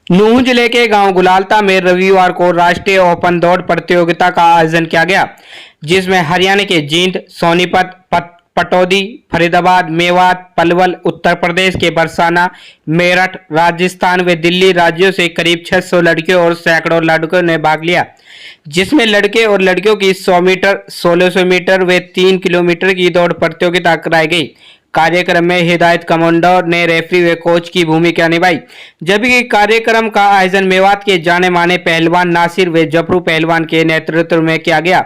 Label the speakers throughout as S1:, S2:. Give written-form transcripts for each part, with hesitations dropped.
S1: नूंह जिले के गांव गुलालता में रविवार को राष्ट्रीय ओपन दौड़ प्रतियोगिता का आयोजन किया गया, जिसमें हरियाणा के जींद, सोनीपत, पटौदी, फरीदाबाद, मेवात, पलवल, उत्तर प्रदेश के बरसाना, मेरठ, राजस्थान व दिल्ली राज्यों से करीब 600 लड़कियों और सैकड़ों लड़कों ने भाग लिया, जिसमें लड़के और लड़कियों की 100 मीटर, 1600 मीटर व 3 किलोमीटर की दौड़ प्रतियोगिता कराई गई। कार्यक्रम में हिदायत कमांडर ने रेफरी व कोच की भूमिका निभाई, जबकि कार्यक्रम का आयोजन मेवात के जाने माने पहलवान नासिर व जफरू पहलवान के नेतृत्व में किया गया।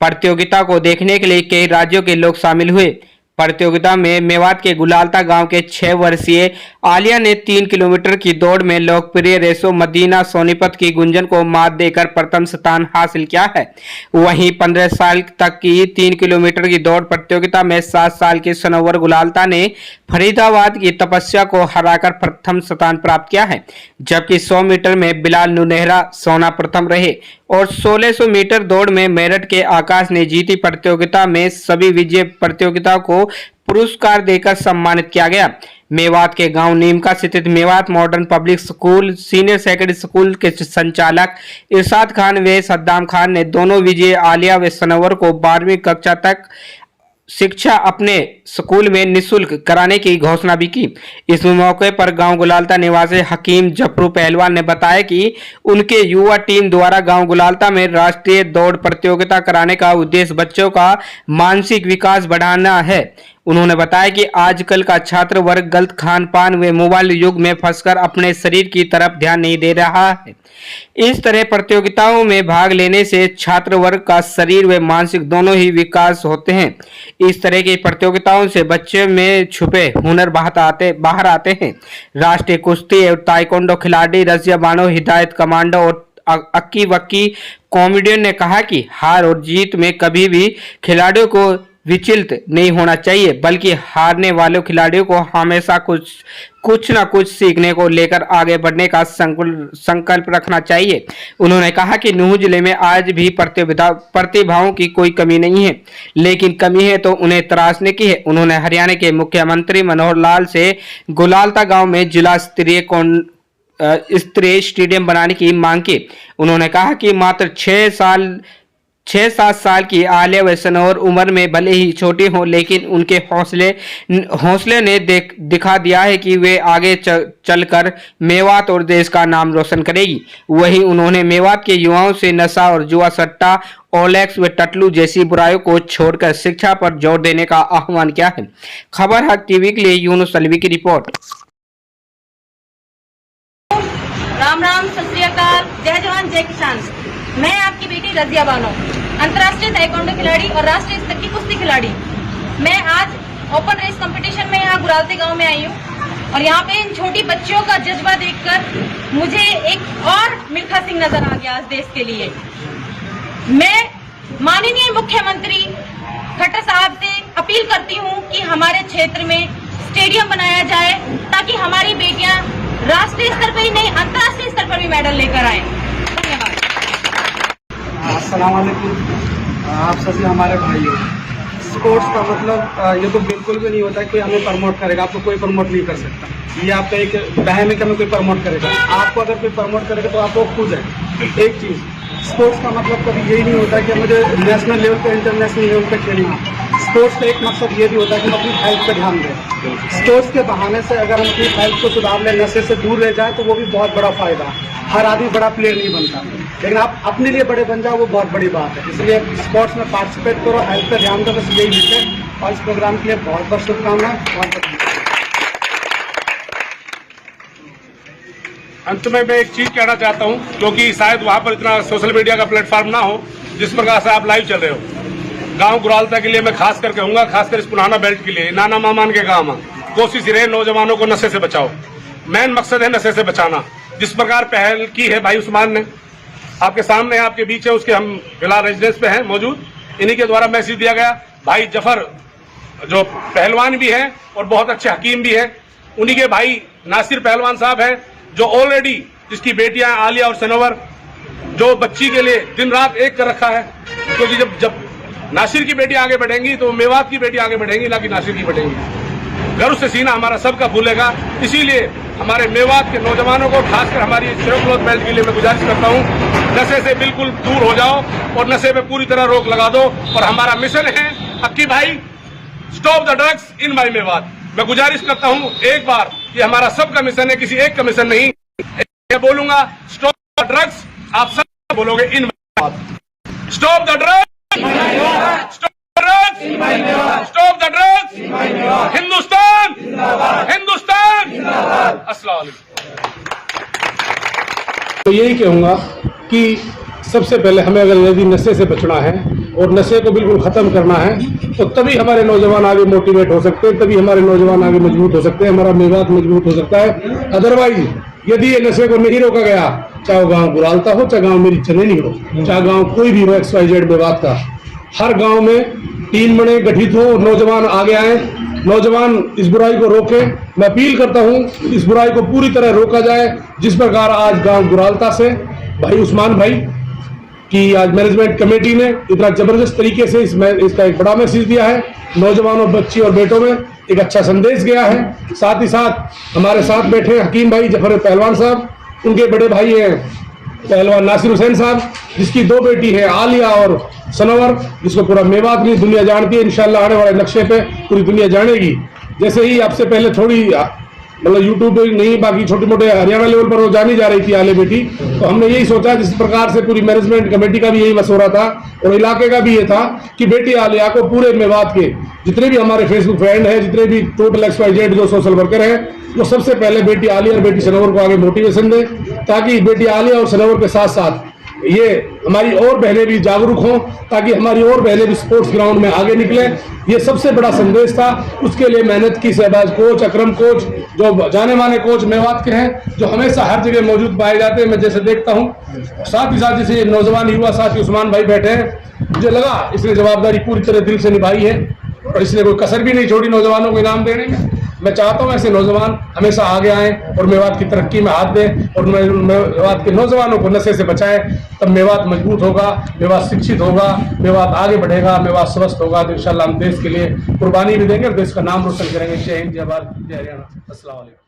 S1: प्रतियोगिता को देखने के लिए कई राज्यों के लोग शामिल हुए। प्रतियोगिता में मेवात के गुलालता गांव के 6 वर्षीय आलिया ने 3 किलोमीटर की दौड़ में लोकप्रिय रेसो मदीना सोनीपत की गुंजन को मात देकर प्रथम स्थान हासिल किया है। वहीं 15 साल तक की 3 किलोमीटर की दौड़ प्रतियोगिता में 7 साल के सनोवर गुलालता ने फरीदाबाद की तपस्या को हराकर प्रथम स्थान प्राप्त किया है, जबकि 100 मीटर में बिलाल नुनेहरा सोना प्रथम रहे और 1600 मीटर दौड़ में मेरठ के आकाश ने जीती। प्रतियोगिता में सभी विजय प्रतियोगिता को पुरस्कार देकर सम्मानित किया गया। मेवात के गांव नीमका स्थित Mewat modern public school senior secondary school के संचालक इरशाद खान व सद्दाम खान ने दोनों विजय आलिया व सनोवर को 12वीं कक्षा तक शिक्षा अपने स्कूल में निःशुल्क कराने की घोषणा भी की। इस मौके पर गांव गुलालता निवासी हकीम जफरू पहलवान ने बताया कि उनके युवा टीम द्वारा गांव गुलालता में राष्ट्रीय दौड़ प्रतियोगिता कराने का उद्देश्य बच्चों का मानसिक विकास बढ़ाना है। उन्होंने बताया कि आजकल का छात्र वर्ग गलत खान पान व मोबाइल युग में फंसकर अपने शरीर की तरफ ध्यान नहीं दे रहा है। इस तरह प्रतियोगिताओं में भाग लेने से छात्र वर्ग का शरीर व मानसिक दोनों ही विकास होते हैं। इस तरह की प्रतियोगिताओं से बच्चे में छुपे हुनर बाहर आते हैं। राष्ट्रीय कुश्ती एवं ताइक्वांडो खिलाड़ी रजिया बानो, हिदायत कमांडो और अक्की वक्की कॉमेडियन ने कहा कि हार और जीत में कभी भी खिलाड़ियों को विचलित नहीं होना चाहिए, बल्कि हारने वाले खिलाड़ियों को हमेशा कुछ न कुछ सीखने को लेकर आगे बढ़ने का संकल्प रखना चाहिए। उन्होंने कहा कि नूंह जिले में आज भी प्रतिभाओं की कोई कमी नहीं है, लेकिन कमी है तो उन्हें तराशने की है। उन्होंने हरियाणा के मुख्यमंत्री मनोहर लाल से गुलालता गांव में जिला स्तरीय स्टेडियम बनाने की मांग की। उन्होंने कहा कि मात्र 6-7 साल की आलिया व सनोवर उम्र में भले ही छोटी हों, लेकिन उनके हौसले ने दिखा दिया है कि वे आगे चलकर मेवात और देश का नाम रोशन करेगी। वहीं उन्होंने मेवात के युवाओं से नशा और जुआ सट्टा, ओलेक्स व टटलू जैसी बुराइयों को छोड़कर शिक्षा पर जोर देने का आह्वान किया है। खबर हक टीवी के लिए यूनुस अलवी की रिपोर्ट।
S2: राम राम, सत श्री अकाल, जय जवान जय किसान। मैं आपकी बेटी रजिया बानो, अंतर्राष्ट्रीय ताइक्वांडो खिलाड़ी और राष्ट्रीय स्तर की कुश्ती खिलाड़ी। मैं आज ओपन रेस कंपटीशन में यहाँ गुलालते गांव में आई हूँ और यहाँ पे इन छोटी बच्चियों का जज्बा देखकर मुझे एक और मिल्खा सिंह नजर आ गया। आज देश के लिए मैं माननीय मुख्यमंत्री खट्टर साहब से अपील करती हूँ कि हमारे क्षेत्र में स्टेडियम बनाया जाए, ताकि हमारी बेटियां राष्ट्रीय स्तर पर ही नहीं अंतर्राष्ट्रीय स्तर पर भी मेडल लेकर आए। धन्यवाद।
S3: अस्सलाम वालेकुम। आप सभी हमारे भाई हो। स्पोर्ट्स का मतलब ये तो बिल्कुल भी नहीं होता कि हमें प्रमोट करेगा। आपको कोई प्रमोट नहीं कर सकता। ये आपका एक बहम है कि हमें कोई प्रमोट करेगा। आपको अगर कोई प्रमोट करेगा तो आप वो खुद है। एक चीज़, स्पोर्ट्स का मतलब कभी यही नहीं होता कि मुझे नेशनल लेवल पे इंटरनेशनल लेवल पे खेलना। स्पोर्ट्स का एक मकसद ये भी होता है कि हम अपनी हेल्थ पर ध्यान दें। स्पोर्ट्स के बहाने से अगर हम अपनी हेल्थ को सुधार लें, नशे से दूर रह जाए, तो वो भी बहुत बड़ा फायदा है। हर आदमी बड़ा प्लेयर नहीं बनता, लेकिन आप अपने लिए बड़े बन जाओ, वो बहुत बड़ी बात है। इसलिए स्पोर्ट्स में पार्टिसिपेट करो, हेल्थ पर ध्यान दो, बस यही विषय। और इस प्रोग्राम के लिए बहुत बहुत शुभकामनाएं।
S4: अंत में मैं एक चीज कहना चाहता हूं, क्योंकि शायद वहां पर इतना सोशल मीडिया का प्लेटफॉर्म ना हो जिस प्रकार से आप लाइव चल रहे हो। गांव गुलालता के लिए मैं खास कर कहूंगा, खासकर इस पुराना बेल्ट के लिए, नाना मामान के गांव में कोशिश रहे नौजवानों को नशे से बचाओ। मेन मकसद है नशे से बचाना। जिस प्रकार पहल की है भाई उस्मान ने, आपके सामने आपके बीच है, उसके हम फिलहाल रेजिडेंस पे हैं मौजूद। इन्हीं के द्वारा मैसेज दिया गया। भाई जफर जो पहलवान भी है और बहुत अच्छे हकीम भी है, उन्हीं के भाई नासिर पहलवान साहब हैं, जो ऑलरेडी जिसकी बेटियां आलिया और सनोवर, जो बच्ची के लिए दिन रात एक कर रखा है। क्योंकि जब नासिर की बेटी आगे बढ़ेंगी तो मेवात की बेटी आगे बढ़ेंगी, ना कि नासिर की बढ़ेंगी। गर्व से सीना हमारा सबका फूलेगा। इसीलिए हमारे मेवात के नौजवानों को, खासकर हमारी सेव क्लॉथ बेल्ट के लिए मैं गुजारिश करता हूँ, नशे से बिल्कुल दूर हो जाओ और नशे पे पूरी तरह रोक लगा दो। और हमारा मिशन है हक्की भाई, स्टॉप द ड्रग्स इन माई मेवात। मैं गुजारिश करता हूँ एक बार, ये हमारा सबका मिशन है, किसी एक का मिशन नहीं। मैं बोलूंगा स्टॉप द ड्रग्स, आप सब बोलोगे in Mewat. Stop the drugs, stop the drugs, stop the drugs, Hindustan, Hindustan, अस्सलाम वालेकुम।
S5: तो यही कहूँगा कि सबसे पहले हमें अगर यदि नशे से बचना है और नशे को बिल्कुल ख़त्म करना है तो तभी हमारे नौजवान आगे मोटिवेट हो सकते हैं, तभी हमारे नौजवान आगे मजबूत हो सकते हैं, हमारा मेवात मजबूत हो सकता है। अदरवाइज यदि ये नशे को नहीं रोका गया, चाहे वो गाँव गुरालता हो, चाहे गाँव मेरी चंदेनी हो, चाहे गाँव कोई भी हो XYZ मेवात का, हर गाँव में टीम बने, गठित हो, नौजवान आगे आए, नौजवान इस बुराई को रोके। मैं अपील करता हूँ इस बुराई को पूरी तरह रोका जाए। जिस प्रकार आज गांव गुरालता से भाई उस्मान भाई की आज मैनेजमेंट कमेटी ने इतना जबरदस्त तरीके से इसका एक बड़ा मैसेज दिया है, नौजवानों, बच्ची और बेटों में एक अच्छा संदेश गया है। साथ ही साथ हमारे साथ बैठे हकीम भाई जफर पहलवान साहब, उनके बड़े भाई हैं पहलवान नासिर हुसैन साहब, जिसकी 2 बेटी है आलिया और सनवर, जिसको पूरा मेवात की दुनिया जानती है। इंशाल्लाह आने वाले नक्शे पे पूरी दुनिया जानेगी। जैसे ही आपसे पहले थोड़ी मतलब यूट्यूब नहीं, बाकी छोटे मोटे हरियाणा लेवल पर वो जानी जा रही थी आले बेटी, तो हमने यही सोचा जिस प्रकार से पूरी मैनेजमेंट कमेटी का भी यही मशवरा था और इलाके का भी ये था कि बेटी आलिया को पूरे मेवात के जितने भी हमारे फेसबुक फ्रेंड हैं, जितने भी टोटल XYZ जो सोशल वर्कर हैं, वो सबसे पहले बेटी आलिया और बेटी सनवर को आगे मोटिवेशन दें, ताकि बेटी आलिया और सनवर के साथ साथ ये हमारी और बहनें भी जागरूक हों, ताकि हमारी और बहनें भी स्पोर्ट्स ग्राउंड में आगे निकलें। ये सबसे बड़ा संदेश था। उसके लिए मेहनत की शहबाज कोच, अकरम कोच, जो जाने माने कोच मेवात के हैं, जो हमेशा हर जगह मौजूद पाए जाते हैं, मैं जैसे देखता हूँ। साथ ही साथ जैसे नौजवान युवा साथी उस्मान भाई बैठे हैं, मुझे लगा इसने जवाबदारी पूरी तरह दिल से निभाई है और इसने कोई कसर भी नहीं छोड़ी नौजवानों को इनाम देने में। मैं चाहता हूं ऐसे नौजवान हमेशा आगे आएं और मेवात की तरक्की में हाथ दें और मेवात के नौजवानों को नशे से बचाएं। तब मेवात मजबूत होगा, मेवात शिक्षित होगा, मेवात आगे बढ़ेगा, मेवात स्वस्थ होगा। तो इंशाल्लाह हम देश के लिए कुर्बानी भी देंगे और देश का नाम रोशन करेंगे। जय हिंद, जय भारत, जय हरियाणा। अस्सलाम वालेकुम।